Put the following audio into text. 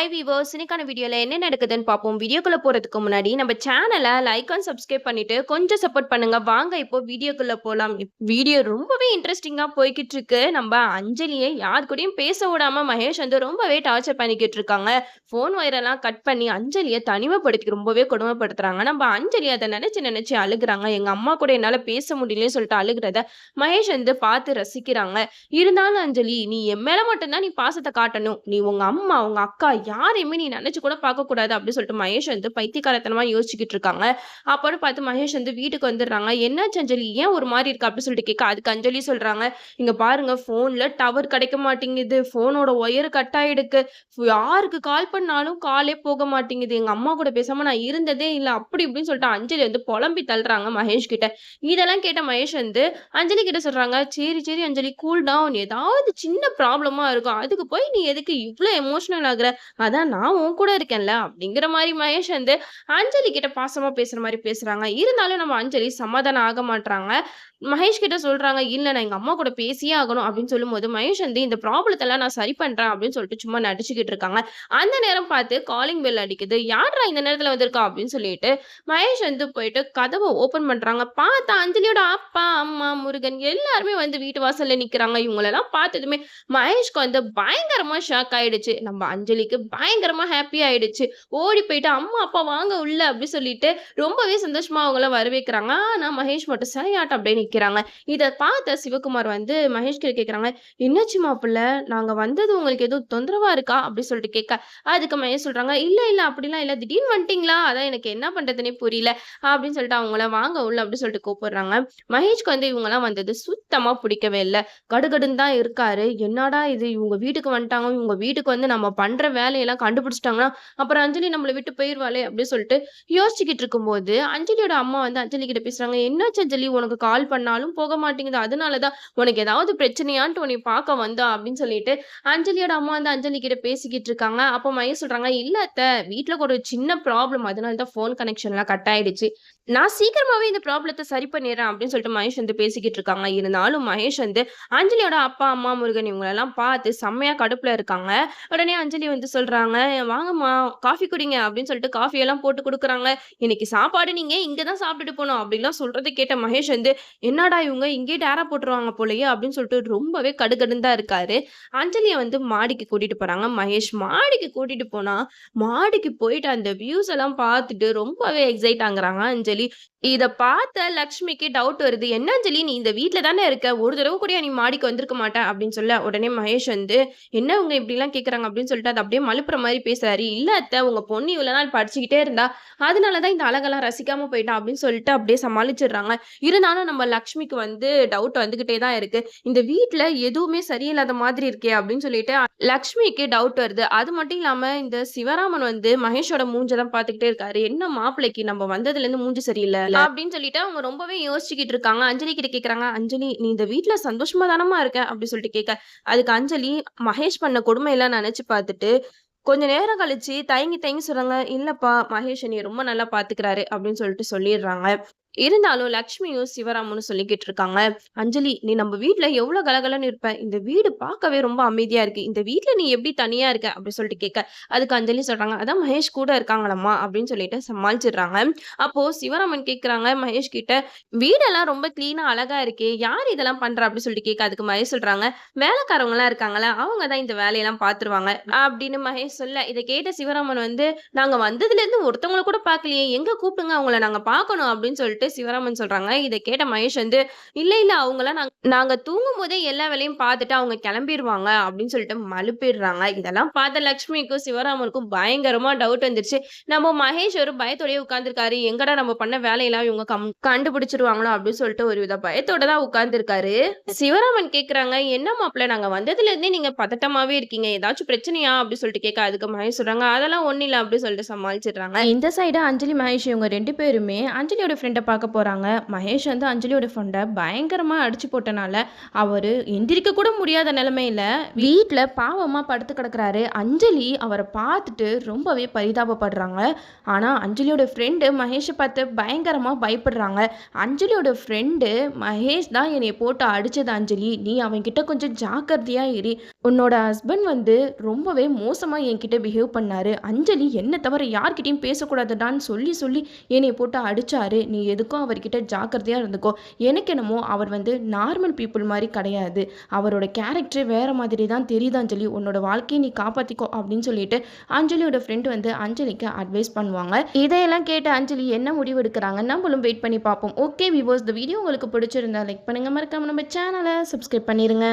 Hi viewers, இன்னைக்கான வீடியோல என்ன நடக்குதுன்னு பார்ப்போம். வீடியோக்குள்ள போறதுக்கு முன்னாடி நம்ம சேனலை லைக் அண்ட் சப்ஸ்கிரைப் பண்ணிட்டு கொஞ்சம் சப்போர்ட் பண்ணுங்க. வாங்க இப்போ வீடியோக்குள்ள போலாம். வீடியோ ரொம்பவே இன்ட்ரெஸ்டிங்கா போய்கிட்டு இருக்கு. நம்ம அஞ்சலியை யார் கூடயும் பேச விடாம மகேஷ் வந்து ரொம்பவே டார்ச்சர் பண்ணிக்கிட்டு இருக்காங்க. ஃபோன் வயரெல்லாம் கட் பண்ணி அஞ்சலியை தனிமைப்படுத்தி ரொம்பவே கொடுமைப்படுத்துறாங்க. நம்ம அஞ்சலி அதை நினைச்சு நினைச்சு அழுகுறாங்க. எங்க அம்மா கூட என்னால பேச முடியலன்னு சொல்லிட்டு அழுகுறத மகேஷ் வந்து பார்த்து ரசிக்கிறாங்க. இருந்தாலும் அஞ்சலி, நீ என் மேல மட்டும்தான் நீ பாசத்தை காட்டணும். நீ உங்க அம்மா உங்க அக்கா யாரையுமே நீ நினைச்சு கூட பார்க்க கூடாது அப்படின்னு சொல்லிட்டு மகேஷ் வந்து பைத்தியக்காரத்தனமா யோசிச்சுக்கிட்டு இருக்காங்க. அப்போன்னு பார்த்து மகேஷ் வந்து வீட்டுக்கு வந்துடுறாங்க. என்னாச்சு அஞ்சலி, ஏன் ஒரு மாதிரி இருக்கு அப்படின்னு சொல்லிட்டு கேட்க, அதுக்கு அஞ்சலி சொல்றாங்க, இங்க பாருங்க போன்ல டவர் கிடைக்க மாட்டேங்குது, போனோட ஒயர் கட் ஆயிடுக்கு, யாருக்கு கால் பண்ணாலும் காலே போக மாட்டேங்குது, எங்க அம்மா கூட பேசாம நான் இருந்ததே இல்லை அப்படி இப்படின்னு சொல்லிட்டு அஞ்சலி வந்து புலம்பி தள்ளுறாங்க மகேஷ் கிட்ட. இதெல்லாம் கேட்ட மகேஷ் வந்து அஞ்சலி கிட்ட சொல்றாங்க, சரி சரி அஞ்சலி, கூல் டவுன், ஏதாவது சின்ன ப்ராப்ளமா இருக்கும், அதுக்கு போய் நீ எதுக்கு இவ்வளவு எமோஷனல் ஆகுற, அதான் நான் உன் கூட இருக்கேன்ல அப்படிங்கிற மாதிரி மகேஷ் வந்து அஞ்சலி கிட்ட பாசமா பேசுற மாதிரி பேசுறாங்க. இருந்தாலும் நம்ம அஞ்சலி சமாதானம் ஆக மாட்டாங்க. மகேஷ் கிட்ட சொல்றாங்க, இல்ல நான் எங்க அம்மா கூட பேசியே ஆகணும் அப்படின்னு சொல்லும்போது மகேஷ் வந்து இந்த ப்ராப்ளத்தை எல்லாம் நான் சரி பண்றேன் அப்படின்னு சொல்லிட்டு சும்மா நடிச்சுக்கிட்டு இருக்காங்க. அந்த நேரம் பார்த்து காலிங் பெல் அடிக்குது. யாரா இந்த நேரத்துல வந்திருக்கா அப்படின்னு சொல்லிட்டு மகேஷ் வந்து போயிட்டு கதவை ஓபன் பண்றாங்க. பார்த்தா அஞ்சலியோட அப்பா அம்மா முருகன் எல்லாருமே வந்து வீட்டு வாசல்ல நிக்கிறாங்க. இவங்களெல்லாம் பார்த்ததுமே மகேஷ்க்கு வந்து பயங்கரமா ஷாக் ஆயிடுச்சு. நம்ம அஞ்சலிக்கு பயங்கரமா ஹாப்பி ஆயிடுச்சு. ஓடி போயிட்டு அம்மா அப்பா வாங்க உள்ள அப்படி சொல்லிட்டு ரொம்பவே சந்தோஷமா அவங்கள வரவேற்கிறாங்க. ஆனா மகேஷ் மட்டும் சரியாட்டம் அப்படியே நிக்கிறாங்க. இத பார்த்த சிவகுமார் வந்து மகேஷ் கிட்ட கேக்குறாங்க, என்னாச்சு மாப்பிள்ள, நாங்க வந்தது உங்களுக்கு எதுவும் தொந்தரவா இருக்கா அப்படி சொல்லிட்டு கேட்க, அதுக்கு மகேஷ் சொல்றாங்க, இல்ல இல்ல அப்படிலாம் இல்ல, திடீர்னு வந்துட்டீங்களா, அதான் எனக்கு என்ன பண்றதுன்னே புரியல அப்படின்னு சொல்லிட்டு அவங்கள வாங்க உள்ள அப்படி சொல்லிட்டு கூப்பிடுறாங்க. மகேஷ்க்கு வந்து இவங்க எல்லாம் வந்தது சுத்தமா பிடிக்கவே இல்லை. கடுகடுன்னு தான் இருக்காரு. என்னடா இது, இவங்க வீட்டுக்கு வந்துட்டாங்க, இவங்க வீட்டுக்கு வந்து நம்ம பண்ற வேலையெல்லாம் கண்டுபிடிச்சிட்டாங்கன்னா அப்புறம் அஞ்சலி நம்மளை விட்டு போயிருவாளே அப்படின்னு சொல்லிட்டு யோசிச்சுக்கிட்டு இருக்கும்போது அஞ்சலியோட அம்மா வந்து அஞ்சலி கிட்ட பேசுறாங்க, என்னாச்சு அஞ்சலி, உனக்கு கால் பண்ணாலும் போக மாட்டேங்குது, அதனாலதான் உனக்கு ஏதாவது பிரச்சனையான்ட்டு உன்னை பார்க்க வந்தா அப்படின்னு சொல்லிட்டு அஞ்சலியோட அம்மா வந்து அஞ்சலி கிட்ட பேசிக்கிட்டு இருக்காங்க. அப்போ மையம் சொல்றாங்க, இல்ல அத்தை, வீட்டுல ஒரு சின்ன ப்ராப்ளம், அதனாலதான் போன் கனெக்ஷன் எல்லாம் கட் ஆயிடுச்சு, நான் சீக்கிரமாவே இந்த ப்ராப்ளத்தை சரி பண்ணிடுறேன் அப்படின்னு சொல்லிட்டு மகேஷ் வந்து பேசிக்கிட்டு இருக்காங்க. இருந்தாலும் மகேஷ் வந்து அஞ்சலியோட அப்பா அம்மா முருகன் இவங்களெல்லாம் பார்த்து செம்மையா கடுப்புல இருக்காங்க. உடனே அஞ்சலி வந்து சொல்றாங்க, வாங்கம்மா காஃபி குடிங்க அப்படின்னு சொல்லிட்டு காஃபி எல்லாம் போட்டு கொடுக்குறாங்க. இன்னைக்கு சாப்பாடு நீங்க இங்கதான் சாப்பிட்டுட்டு போனோம் அப்படின்லாம் சொல்றதை கேட்ட மகேஷ் வந்து, என்னடா இவங்க இங்கே டேரா போட்டுருவாங்க போலயே அப்படின்னு சொல்லிட்டு ரொம்பவே கடுகடுன்னு தான் இருக்காரு. அஞ்சலியை வந்து மாடிக்கு கூட்டிட்டு போறாங்க. மகேஷ் மாடிக்கு கூட்டிட்டு போனா மாடிக்கு போயிட்டு அந்த வியூஸ் எல்லாம் பார்த்துட்டு ரொம்பவே எக்ஸைட் ஆகுறாங்க அஞ்சலி. இத பார்த்த லக்ஷ்மிக்கு டவுட் வருது, என்ன அஞ்சலி, நீ இந்த வீட்ல தானே இருக்க, ஒரு தடவை கூட நீ மாடிக்கு வந்திருக்க மாட்ட அப்படின்னு சொல்ல, உடனே மகேஷ் வந்து என்ன உங்க இப்படி எல்லாம் கேக்குறாங்க அப்படின்னு சொல்லிட்டு அது அப்படியே மலுப்புற மாதிரி பேசுறாரு. இல்ல அத்தை, உங்க பொண்ணு இவ்வளவு நாள் படிச்சுக்கிட்டே இருந்தா, அதனாலதான் இந்த அழகெல்லாம் ரசிக்காம போயிட்டா அப்படின்னு சொல்லிட்டு அப்படியே சமாளிச்சிடுறாங்க. இருந்தாலும் நம்ம லக்ஷ்மிக்கு வந்து டவுட் வந்துகிட்டே தான் இருக்கு, இந்த வீட்ல எதுவுமே சரியில்லாத மாதிரி இருக்கே அப்படின்னு சொல்லிட்டு லக்ஷ்மிக்கு டவுட் வருது. அது மட்டும் இல்லாம இந்த சிவராமன் வந்து மகேஷோட மூஞ்சதான் பாத்துக்கிட்டே இருக்காரு. என்ன மாப்பிள்ளைக்கு நம்ம வந்ததுல இருந்து மூஞ்சி சரியில்லை அப்படின்னு சொல்லிட்டு அவங்க ரொம்பவே யோசிச்சுக்கிட்டு இருக்காங்க. அஞ்சலி கிட்ட கேக்குறாங்க, அஞ்சலி நீ இந்த வீட்ல சந்தோஷமா தானமா இருக்க அப்படி சொல்லிட்டு கேட்க, அதுக்கு அஞ்சலி மகேஷ் பண்ண கொடுமை எல்லாம் நினைச்சு பார்த்துட்டு கொஞ்ச நேரம் கழிச்சு தயங்கி தயங்கி சொல்றாங்க, இல்லப்பா மகேஷ் நீ ரொம்ப நல்லா பாத்துக்கிறாரு அப்படின்னு சொல்லிட்டு சொல்லிடுறாங்க. இருந்தாலும் லக்ஷ்மியும் சிவராமனும் சொல்லிக்கிட்டு இருக்காங்க, அஞ்சலி நீ நம்ம வீட்ல எவ்வளவு கலகலன்னு இருப்ப, இந்த வீடு பார்க்கவே ரொம்ப அமைதியா இருக்கு, இந்த வீட்ல நீ எப்படி தனியா இருக்க அப்படி சொல்லிட்டு கேட்க, அதுக்கு அஞ்சலி சொல்றாங்க, அதான் மகேஷ் கூட இருக்காங்களம்மா அப்படின்னு சொல்லிட்டு சமாளிச்சிடுறாங்க. அப்போ சிவராமன் கேக்குறாங்க மகேஷ் கிட்ட, வீடெல்லாம் ரொம்ப கிளீனா அழகா இருக்கே, யார் இதெல்லாம் பண்றா அப்படி சொல்லிட்டு கேட்க, அதுக்கு மகேஷ் சொல்றாங்க, வேலைக்காரவங்க எல்லாம் இருக்காங்களா, அவங்க தான் இந்த வேலையெல்லாம் பாத்துருவாங்க அப்படின்னு மகேஷ் சொல்ல, இதை கேட்ட சிவராமன் வந்து, நாங்க வந்ததுல இருந்து ஒருத்தவங்களை கூட பாக்கலையே, எங்க கூப்பிடுங்க அவங்கள நாங்க பாக்கணும் அப்படின்னு சொல்லிட்டு சிவராமன் சொல்றாங்க. இதை கேட்ட மகேஷ் வந்து, இல்ல இல்ல அவங்களாம் நாங்க தூங்கும் போதே எல்லா வேலையும் பார்த்துட்டு அவங்க கிளம்பிடுவாங்க அப்படின்னு சொல்லிட்டு மழுப்பிடுறாங்க. இதெல்லாம் பார்த்த லட்சுமிக்கும் சிவராமனுக்கும் பயங்கரமா டவுட் வந்துருச்சு. நம்ம மகேஷ் ஒரு பயத்தோடய உட்கார்ந்துருக்காரு, எங்கடா நம்ம பண்ண வேலையெல்லாம் இவங்க கண்டுபிடிச்சிருவாங்களோ அப்படின்னு சொல்லிட்டு ஒரு வித பயத்தோட தான் உட்கார்ந்துருக்காரு. சிவராமன் கேக்குறாங்க, என்ன மாப்பிள்ள, நாங்க வந்ததுல இருந்தே நீங்க பதட்டமாவே இருக்கீங்க, ஏதாச்சும் பிரச்சனையா அப்படி சொல்லிட்டு கேட்க, அதுக்கு மகேஷ் சொல்றாங்க, அதெல்லாம் ஒண்ணு இல்ல அப்படி சொல்லிட்டு சமாளிச்சிடுறாங்க. இந்த சைடு அஞ்சலி மகேஷ் இவங்க ரெண்டு பேருமே அஞ்சலியோட ஃப்ரெண்டை பார்க்க போறாங்க. மகேஷ் வந்து அஞ்சலியோட ஃப்ரெண்ட பயங்கரமா அடிச்சு போட்டனால, அவரு எந்திரிக்க கூட முடியாத நிலைமையில வீட்ல பாவமா படுத்து கிடக்குறாரு. அஞ்சலி அவர பார்த்துட்டு ரொம்பவே பரிதாபப்படுறாங்க. ஆனா, அஞ்சலியோட ஃப்ரெண்டு மகேஷ பார்த்து பயங்கரமா பயப்படுறாங்க. அஞ்சலியோட ஃப்ரெண்டு "மகேஷ் தான் என்னைய போட்டு அடிச்சது அஞ்சலி. நீ அவன்கிட்ட கொஞ்சம் ஜாக்கிரதையா இரு. உன்னோட ஹஸ்பண்ட் வந்து ரொம்பவே மோசமா என்கிட்ட பிஹேவ் பண்ணாரு. அஞ்சலி என்ன தவிர யார்கிட்டயும் பேசக்கூடாதுடான்னு சொல்லி சொல்லி என்னைய போட்டு அடிச்சாரு. நீ எதுக்கும் அவர்கிட்ட ஜாக்கிரதையா இருந்துக்கோ. எனக்கு என்னமோ அவர் வந்து நார்மல் பீப்புள் மாரி கிடையாது. அவரோட கேரக்டரே வேற மாதிரி தான் தெரியுது அஞ்சலி. உன்னோட வாழ்க்கையை நீ காப்பாத்திக்கோ" அப்படின்னு சொல்லிட்டு அஞ்சலியோட ஃப்ரெண்ட் வந்து அஞ்சலிக்கு அட்வைஸ் பண்ணுவாங்க. இதையெல்லாம் கேட்டு அஞ்சலி என்ன முடிவு எடுக்கிறாங்க நம்மளும் வெயிட் பண்ணி பார்ப்போம். ஓகே வியூவர்ஸ், இந்த வீடியோ உங்களுக்கு பிடிச்சிருந்தா லைக் பண்ணுங்க, மறக்காம நம்ம சேனலை சப்ஸ்கிரைப் பண்ணிருங்க.